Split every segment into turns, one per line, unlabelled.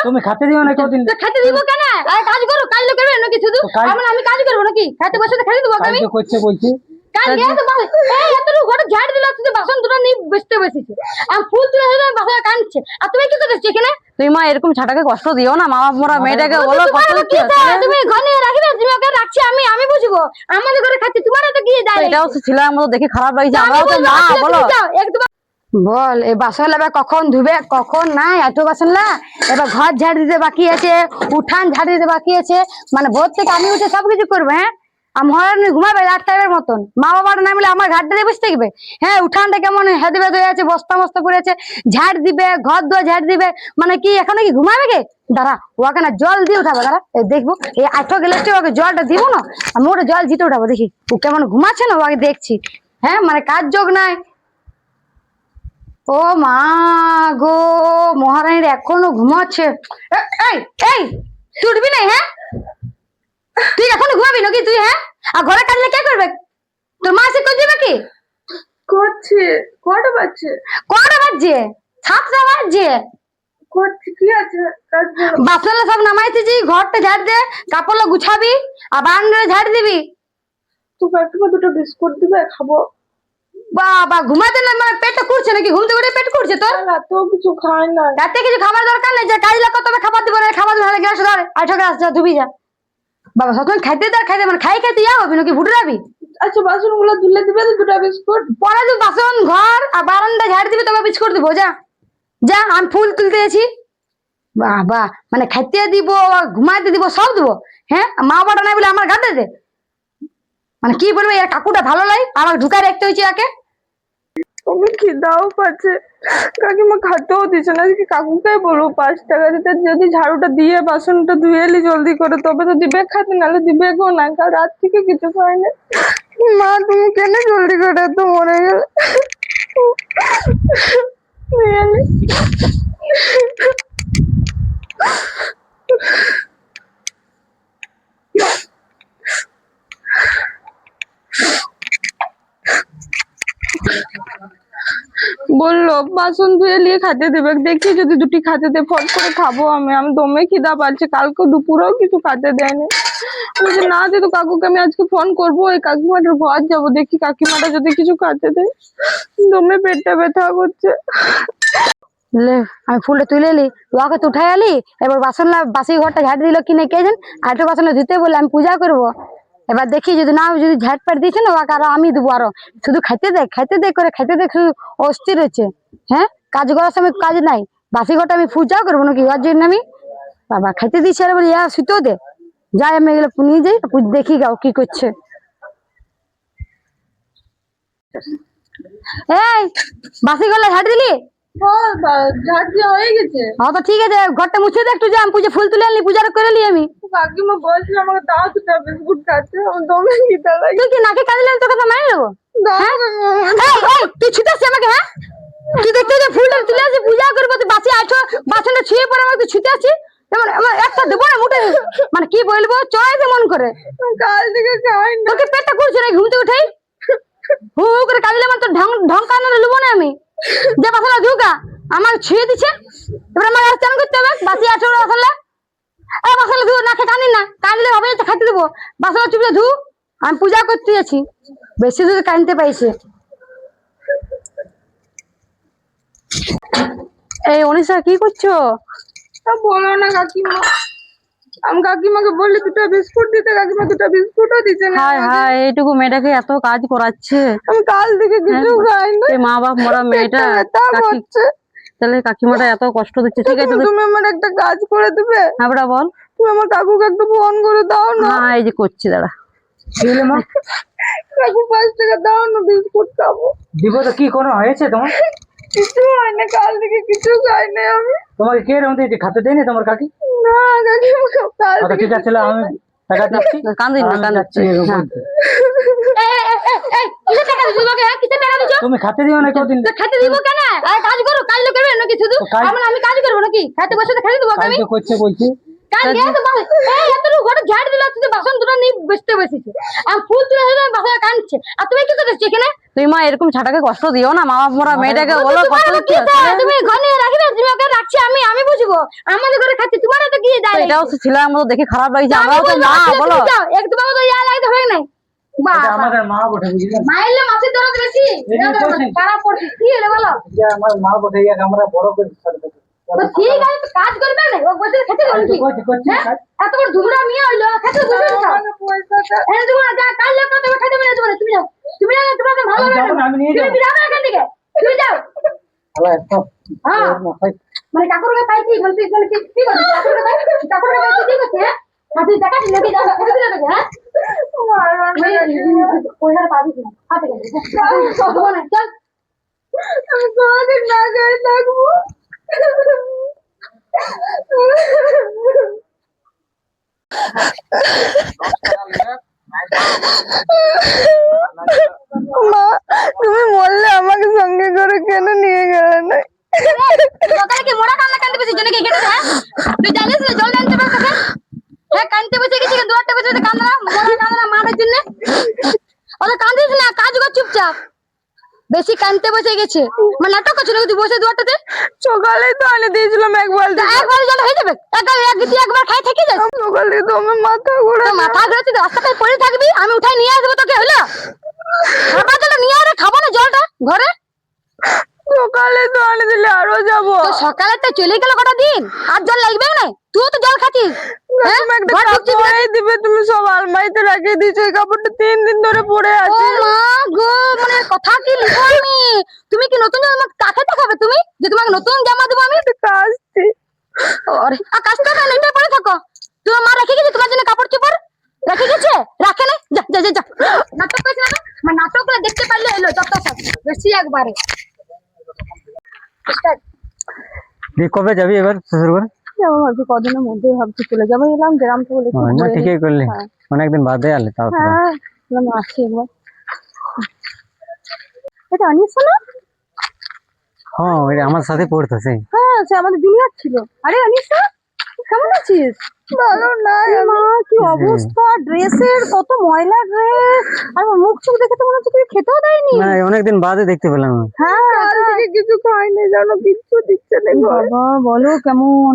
তুমি খেতে দিও না কতদিন
খেতে দিব কেন কাজ করো কাজ করবে নাকি শুধু আমি কাজ করবো নাকি খেতে বসে খেতে দেবো আমি
করছে বলছি
কাল গিয়ে তো এতটুকু ঘরে ঝাড় দিলা তুই বাসন দুটো নিয়ে বসতে বসেছে আমি ফুল তুলে বাসা কাঁদছে আর তুমি কি করতেছ এখানে
তুই মা এরকম ছাটাকে কষ্ট দিও না মা বাপ মোরা মেয়েটাকে বলো
তুমি ঘরে রাখবে তুমি ওকে রাখছি আমি বুঝবো আমাদের ঘরে খাচ্ছি তোমার তো কি যায়
এটাও ছেলের মতো দেখে খারাপ লাগছে আমরাও তো মা বলো
বল এই বাসন লাবে কখন ধুবে কখন নাই এত বাসন লা এবার ঘর ঝাড় দিতে বাকি আছে উঠান ঝাড় দিতে বাকি আছে মানে ভোর থেকে আমি উঠে সবকিছু করবো হ্যাঁ আমার ঘুমাবে 8 টাইমের মতন মা বাবার না মিলে আমার ঘাটটা দিয়ে বসে থাকবে হ্যাঁ উঠানটা কেমন হেদে বেদ হয়ে আছে বস্তা মস্তা করে আছে ঝাড় দিবে ঘর দুয়ার ঝাড় দিবে মানে কি এখানে কি ঘুমাবে কে দাঁড়া ওকে না জল দিয়ে উঠাবো দাঁড়া দেখবো এই 8 গ্লাসে ওকে জলটা দিব না আমি ওটা জল জিতে উঠাবো দেখি ও কেমন ঘুমাচ্ছে না ওকে দেখছি হ্যাঁ মানে কাজ যোগ নাই ও মা গো মহারানীর এখনো ঘুমাচ্ছে এই এই তুই উঠবি না হ্যাঁ তুই এখনো ঘুমাবি নাকি তুই হ্যাঁ আর ঘরে কাজে কে করবে তোর মা এসে করে দিবে কি
করছে কটা বাজছে
7টা বাজছে
করছে কি আছে কাজ
বাসন সব নামাইতেছি ঘরটা ঝাড় দে কাপড় গুছাবি আর বারান্দায় ঝাড় দিবি
তো কাকিমা দুটো বিস্কুট দিবে খাবো
বাবা ঘুমাতে না মানে পেটটা করছে নাকি ঘুমতে উঠে পেট করছে তোর
রাতেও কিছু খাই না
রাতে কিছু খাবার দরকার নেই যে কাজ লাগতো তবে খাবার দিব না খাবার ভালো গ্লাস ধর 8 গ্লাস যা ধুবি যা বাবা সকাল খাইতে মানে খাই ইয়া হবি নাকি ভুটে যাবি
আচ্ছা বাসন গুলো ধুলে দিবে তো দুটো বিস্কুট
পরে তুই বাসন ঘর আর বারান্দা ঝাড় দিবি তবে বিস্কুট দিব যা যা আমি ফুল তুলতে আছি বাবা মানে খাইতে দিব ঘুমাইতে দিব সব দিব হ্যাঁ মা বাবাটা নাই বলে আমার গাতে দে মানে কি বলবো এর কাকুটা ভালো লাগে আমার ঢুকায় রাখতে হয়েছে একে
তুমি খিদাও পাচ্ছে কাকিমা খাতেও দিচ্ছে না আজকে কাকুকে বলবো 5 টাকা দিতে যদি ঝাড়ুটা দিয়ে বাসনটা ধুয়ে এলি জলদি করে তবে তো দিবে খাতে নাহলে দিবে গো না কাল রাত থেকে কিছু খাই না মা তুমি কেন জলদি করে তো মরে গেলে দিয়ে এলি বললো বাসন ধুয়ে নিয়ে খেতে দেবে দেখি যদি দুটি খেতে দে ফট করে খাবো আমি দমে খিদা পাচ্ছে কালকে দুপুরেও কিছু খেতে দেয়নি বলছে না যেহেতু কাকুকে আমি আজকে ফোন করবো ওই কাকিমাটার ঘর যাবো দেখি কাকিমাটা যদি কিছু খেতে দেয় দমে পেটটা ব্যথা করছে
লে আমি ফুলটা তুলে এলি ওকে তো উঠাই আলি এবার বাসি ঘরটা ঝাড় দিল কি না কে জান আরেকটু বাসন ধুতে বলে আমি পূজা করবো এবার দেখি যদি না যদি ঝাড় পাট দিয়েছে না ওকে আরো আমি দেবো আরো শুধু খাইতে দে করে খাইতে দে শুধু অস্থির হচ্ছে হ্যাঁ কাজ করার সময় কাজ নাই বাসি ঘরটা আমি পূজা করবো নাকি ওর জন্য আমি বাবা খাইতে দিচ্ছি আর বলি শুতেও দে যাই আমি এগুলো নিয়ে যাই দেখি গাও কি করছে এই বাসি ঘরটা ঝাড় দিলি
ঝাড় দিয়ে হয়ে গেছে
হ্যাঁ তো ঠিক আছে ঘরটা মুছে দে একটু যা আমি পুজো ফুল তুলে আনলি পূজা করে নি আমি
কাকিমা বলছিল আমাকে দাও দুটা বিস্কুট খাচ্ছে আমার দমে খিদা লাগে
তুই কি নাকে কাজে লাগলে তোকে তো মারি নেবো তুই ছুটাচ্ছি আমাকে হ্যাঁ তুই দেখতে যে ফুলটা তুলে আসি পূজা করবো তুই বাসি আছো বাসনটা ছুঁয়ে পরে আমাকে তুই ছুটে আসি আমার একটা দেবো না মুঠে মানে কি বলবো চড়াইতে মন করে
কাল থেকে খাই না
তোকে পেটটা করছে না ঘুমতে উঠেই হু করে কাজলে আমার তো ঢং কানে লুবো না আমি যে বাসনটা ধুকা আমার ছুঁয়ে দিচ্ছে এবার আমার চান করতে হবে বাসি আছো বাসনটা বাসনটা ধু নাকে কানি না কানলে হবে তো খাইতে দেবো বাসনটা চুপে ধু আমি পূজা করতে যাচ্ছি বেশি যদি কানতে পাইছে
এই অনিশা কি করছো
বলো না কাকিমা আমি কাকিমাকে বললি দুটো বিস্কুট দিতে কাকিমা দুটো বিস্কুটও দিচ্ছে না
হায় হায় এইটুকু মেয়েটাকে এত কাজ করাচ্ছে
আমি কাল থেকে কিছু খাই না
এই মা বাপ মরা মেয়েটা তাহলে কাকিমাটা এত কষ্ট দিচ্ছে ঠিক আছে
তুমি আমার একটা কাজ করে দিবে
হ্যাঁ বেটা বল
তুমি আমার কাকুকে একটু ফোন করে দাও না
হ্যাঁ এই যে করছি দাঁড়া
কাকু 5 টাকা দাও না বিস্কুট খাবো
দিব তো কি কোনো হয়েছে তোমার
কিছু হয় না কাল থেকে কিছু খাই না আমি
তোমাকে কে রকম দিয়েছে খাতে দেয়নি তোমার কাকি
না কাকিমা কাল
আচ্ছা ঠিক আছে আমি টাকা দিচ্ছি
কান্দিস না কান্দাচ্ছি
তুমি খাতে দিও না কতদিন
খেতে দিব কেন কাজ করো কাজ করবে নাকি শুধু আমি কাজ করবো নাকি খেতে বসে খেতে দেবো আমি
করছে বলছি
কাল গিয়ে তো এতটুকু ঘরে ঝাড় দিলা তুই বাসন দুটো নিয়ে বসতে বসেছে আমি ফুল তুলে বাসা কাঁদছে আর তুমি কি করতেছ এখানে
তুমি মা এরকম ছাটাকে কষ্ট দিও না, মা বাপ মরা মেয়েটাকে বলো কষ্ট দিচ্ছি।
তুমি ঘরে রাখবে, তুমি ওকে রাখছি, আমি বুঝবো। আমাদের ঘরে খাচ্ছি, তোমার তো কি যায়?
এটাও তো ছেলের মতো দেখে খারাপ লাগছে, আমরাও তো মা বলো।
একটু বাবা তো ইয়া লাগতে হবে নাই।
এটা আমাদের মা বটে, বুঝলেন?
মাইলে মাছের দরদ বেশি খারাপ পড়ছে, কি হলো বলো?
এটা আমার মা বটে, ইয়াকে আমরা বড় করে ছাড়তে হবে।
তো ঠিক আছে, তো কাজ করবে না, ও বসে খেতে দেবে কি?
করছি
হ্যাঁ? এত বড় ধুমরা মেয়ে হইলো, খেতে বসে খাও। এই তুমি যা কাল লোক তো খেতে দেবে না, তুমি যাও, তুমি যাও, তোমার তো ভালো
আমি
লাগে
যাবো না, আমি নিয়ে
তুমি
যাবো।
যাবে এখান থেকে, তুমি যাও।
আল্লাহ সব
হ্যাঁ। মানে কাকুরকে পাইছি, বলছি মানে কি বলছিস? কাকুরকে পাইছি কি করছে? আপনি টাকা দিলে কি যাবে? খেতে দিলে তোকে, হ্যাঁ? পয়সা পাবি না, হাতে গেলে চল। আমি কোনদিন না গায়ে থাকবো।
মা, তুমি বললে আমাকে সঙ্গে করে কেন নিয়ে গেলে না?
সকালে কি মোড়া কান্না কান্দতে বসে জন্য কি কেটেছে? হ্যাঁ, তুই জানিস না জল জানতে পারছিস? হ্যাঁ, কান্দতে বসে গেছি, দুয়ারটা বসে কান্দনা, মোড়া কান্দনা মারার জন্য। ওরা কান্দিস না, কাজ কর চুপচাপ। বেশি কান্দতে বসে গেছে, মানে নাটক করছিল, তুই বসে দুয়ারটাতে।
সকালে তো আনে দিয়েছিলাম এক বালতি।
একবার জল হয়ে যাবে, একবার খাই থেকে যাস।
সকালে তো আমার মাথা ঘোরা।
তোর মাথা ঘুরেছে, রাস্তাটায় পড়ে থাকবি, আমি উঠাই নিয়ে আসবো তোকে, হলো? খাবার জলটা নিয়ে আরে, খাবো না জলটা ঘরে।
সকালে তো আনে দিলে আরো যাবো।
তো সকালে তো চলে গেল কটা দিন, আর জল লাগবে না? তুইও তো জল খাচ্ছিস। হ্যাঁ?
তুমি একটা
ঘর ঢুকছিস না?
কাপড় দিবে, তুমি সব আলমারিতে রেখে দিয়েছো, এই কাপড়টা 3 দিন ধরে পড়ে
ও
আছে।
মা গো, মানে কথা কি লিখো আমি? তুমি কি নতুন জামা কাকে দেখাবে তুমি, যে তোমাকে নতুন জামা দেবো আমি?
কাজটি
আরে কাজটা কেন, এটা পরে থাকো। তোমার মা রেখে গেছে তোমার জন্য কাপড় চোপড়, রেখে গেছে? রাখে নাই? যা যা যা যা। নাটক করেছে না? মানে নাটকগুলো দেখতে পারলে এলো যত সব বেশি একবারে।
কবে যাবি এবার শ্বশুর ঘরে?
যাবো ভাবছি, কদিনের মধ্যে ভাবছি চলে যাবো। এলাম গ্রাম থেকে বলে
না, ঠিকই করলি, অনেকদিন বাদে আলে তাও তো।
হ্যাঁ, আসছি একবার। এটা অনিস না?
হ্যাঁ, ওই আমার সাথে পড়তো সেই।
হ্যাঁ, সে আমাদের জুনিয়র ছিল। আরে অনিস, কেমন আছিস?
ভালো না।
মা কি অবস্থা, ড্রেসের কত ময়লা ড্রেস, আর মুখ চোখ দেখে তো মনে হচ্ছে কিছু খেতেও দেয়নি।
না, অনেকদিন বাদে দেখতে পেলাম।
হ্যাঁ,
কাল থেকে কিছু খাইনি জানো, কিচ্ছু দিচ্ছে না ঘরে।
বাবা বলো কেমন?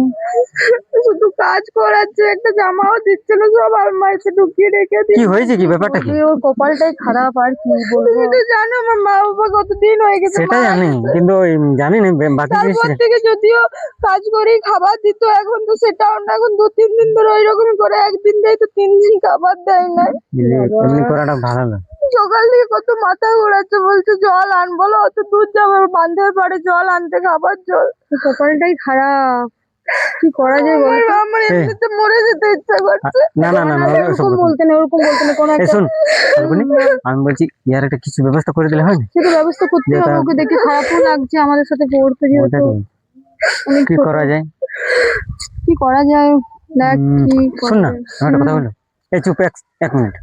শুধু কাজ করাচ্ছে, একটা জামাও দিচ্ছে না, সব আলমারিতে ঢুকিয়ে রেখে
কি
দিচ্ছে।
হয়েছে, কি ব্যাপারটা কি?
ওর কপালটাই খারাপ, আর কি বলবো।
তুমি তো জানো আমার মা বাবা কতদিন হয়ে গেছে
সেটা
মারা
জানি,
গেছে।
কিন্তু ওই জানি না বাকি
তারপর
জিনিস।
থেকে যদিও কাজ করেই খাবার দিত, এখন তো সেটাও না, এখন 2-3 দিন ধরে ওই রকমই করে, একদিন দেয় তো 3 দিন খাবার দেয় না।
এমনি করাটা ভালো না।
সকাল থেকে কত মাথা ঘোরাচ্ছে, বলছে জল আন, বলো অত দূর যাবো, বান্ধবে পারে জল আনতে, খাবার জল।
কপালটাই খারাপ, কি করা যায় বল?
আমার এমনিতে মরে যেতে ইচ্ছা করছে।
না না না না, ওসব
ওরকম
কথা না।
বলতে না, ওরকম বলতে না, কোনো
এই
একটা
শোন ফাল্গুনি, আমি বলছি ইয়ার একটা কিছু ব্যবস্থা করে দিলে হয় না?
সেটা ব্যবস্থা করতে হবে। ওকে দেখে খারাপও লাগছে, আমাদের সাথে পড়তে
ওটা
যেহেতু।
তো,
অনেক
কি
ছোট।
করা যায়?
কি করা যায় দেখ, কি
শোন না,
করা
আমার একটা কথা বলো। এই চুপ, এক মিনিট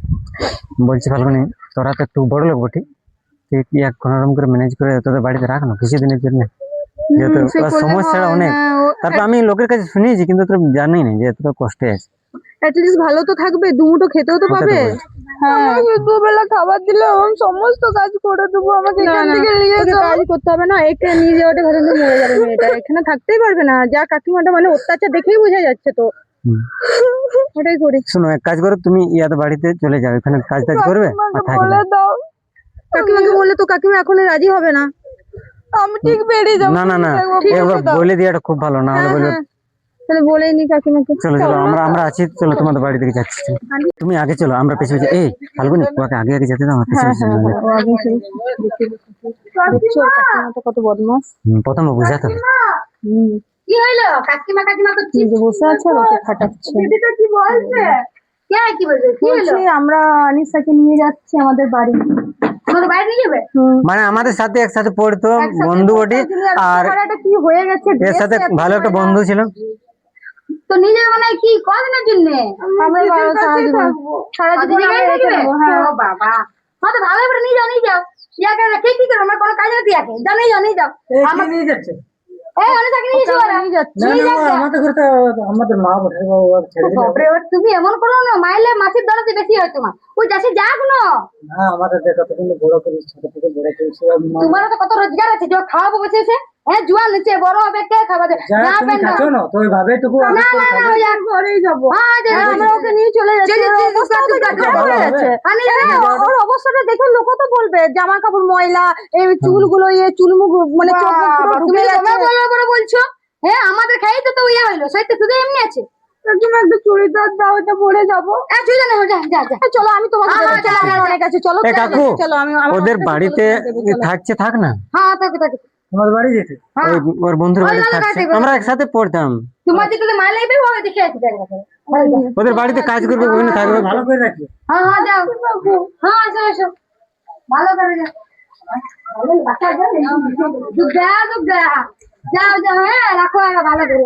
বলছি। ফাল্গুনি, তোরা তো একটু বড় লোক বটি, তুই কি এক কোনোরকম করে ম্যানেজ করে তোদের বাড়িতে রাখ না কিছুদিনের জন্য, যেহেতু
সে
ওর
করলে
সমস্যা
হয়,
অনেক।
হ্যাঁ,
তারপর আমি লোকের কাছে শুনেছি, কিন্তু তোর জানি না যে এতটা কষ্টে আছে।
অ্যাটলিস্ট ভালো তো থাকবে, দুমুঠো খেতেও তো
ওটা তো
পাবে।
বলছি।
হ্যাঁ,
আমাকে দুবেলা খাবার দিলে আমি সমস্ত কাজ করে দেবো, আমাকে
না
এখান
না,
থেকে নিয়ে
তোকে
যাও।
কাজ করতে হবে না, একে নিয়ে যাওয়াটা ঘরে মরে যাবে মেয়েটা, এখানে থাকতেই পারবে না। যা কাকিমাটা মানে অত্যাচার দেখেই বোঝা যাচ্ছে তো।
হুম।
ওটাই করি।
শোনো, এক কাজ করো, তুমি ইয়াতে বাড়িতে চলে যাও, এখানে কাজ টাজ করবে আর
কাকিমাকে
থাকবে।
বলে দাও,
কাকিমাকে বললে তো কাকিমা এখন রাজি হবে না।
আমি ঠিক বেরিয়ে যাবো।
না না না,
ঠিক আছে,
একবার
দাও।
বলে দিয়াটা খুব ভালো, না হলে
হ্যাঁ,
বলবে।
হ্যাঁ, তাহলে বলেই নি কাকিমাকে।
চলো চলো, আমরা আছি, চলো তোমাদের বাড়ি থেকে যাচ্ছি। তুমি আগে চলো, আমরা পেছনে পেছনে। এই ফাল্গুনি, ওকে আগে আগে যেতে দাও, আমরা পেছনে
হ্যাঁ
পেছনে
হ্যাঁ
যাবো।
হ্যাঁ, ও আগে শুরু। দেখছো কাকিমাটা কত বদমাস।
প্রথমে বুঝাতে হবে।
হুম,
কি হইলো? কাকিমা কাকিমা করছিস?
নিজে বসে আছে আর ওকে খাটাচ্ছে।
দিদিটা কি বলছে? কে কি বলছে? কি হলো?
বলছি আমরা আনিসাকে নিয়ে যাচ্ছি আমাদের বাড়ি।
আমাদের বাইরে নিয়ে যাবে?
মানে আমাদের সাথে একসাথে পড়তো,
একসাথে
বন্ধু
পড়তো,
বটি,
জুনিয়র
আর
পড়াটা কি হয়ে গেছে,
এর সাথে
ড্রেসে এত
ভালো একটা
ময়লা।
বন্ধু ছিল।
তো নিয়ে যাবে মানে কি কদিনের জন্য?
আমরা
দিদির
সারা
কাছেই
জীবন
থাকবো।
সারা জীবন
দিদির
আমরা
কাছেই
রেখে
থাকবে?
দেবো। হ্যাঁ,
ও বাবা, হ্যাঁ তো ভালো করে নিয়ে যাও, নিয়ে যাও। ইয়াকে রেখে কি করো? আমার কোনো কাজ নেই ইয়াকে, যাও নিয়ে যাও, নিয়ে যাও। আমার
নিয়ে যাচ্ছে
এই অনেকটাকে নিয়ে যাও
নিয়ে যাচ্ছে।
নিয়ে যাচ্ছে
আমাদের ঘরে তো আমাদের মা বটে ছেড়ে দিলে
বাপরে এবার তুমি এমন করো না মাইলে মাছের দরতে বেশি হয় তোমার ওই যাচ্ছে যাক না
না আমাদের দেখো তো কিন্তু বড় করিস ছোট থেকে বড় করিস
তোমারও তো কত রোজগার আছে যে খাওয়াবো বসেছে হ্যাঁ জুয়া নিচে বড় হবে কে খাওয়াবে না প্যান্ট
না তো ওইভাবে টুকু
না না না ওই এক
ঘরেই যাবো।
হ্যাঁ যে
আমরা ওকে নিয়ে চলে যাচ্ছি। ওর অবস্থাও তো খারাপ হয়ে যাচ্ছে। ওর অবস্থাটা দেখে লোক তো বলবে জামা কাপড় ময়লা, এই চুলগুলো চুলমুখ মানে চোখ মুখ পুরো
তুমি
ঢুকে
তোমার
যাচ্ছে।
বড় বড় বলছো হ্যাঁ আমাদের খাই তো ইয়ে হইলো সেটা শুধু এমনি আছে
তুমি একটা চুড়িদার দাও, এটা পরে যাবো।
তুই জানো যা যা যা
চলো আমি তোমাকে
হ্যাঁ,
দেবো। চলো,
যা,
আমার অনেক আছে। চলো
এ কাকু
চলো আমি আমার
ওদের
হাতটা
বাড়িতে
চলো, চলো।
থাকছে থাক না
হ্যাঁ থাকে থাকে
তোমার বাড়ি যেতে
হ্যাঁ।
ওর বন্ধুর
ওই
বাড়ি
দাদা
থাকছে
কাটে,
আমরা একসাথে পড়তাম
তোমার যেটা মাই লাগবে ওই দেখে আছে
ওদের বাড়িতে কাজ করবে ওখানে থাকবে ভালো করে রাখি
হ্যাঁ হ্যাঁ যাও হ্যাঁ এসো এসো ভালো করে যাও দুগ্গা দুগ্গা যাও যাও হ্যাঁ রাখো ভালো করে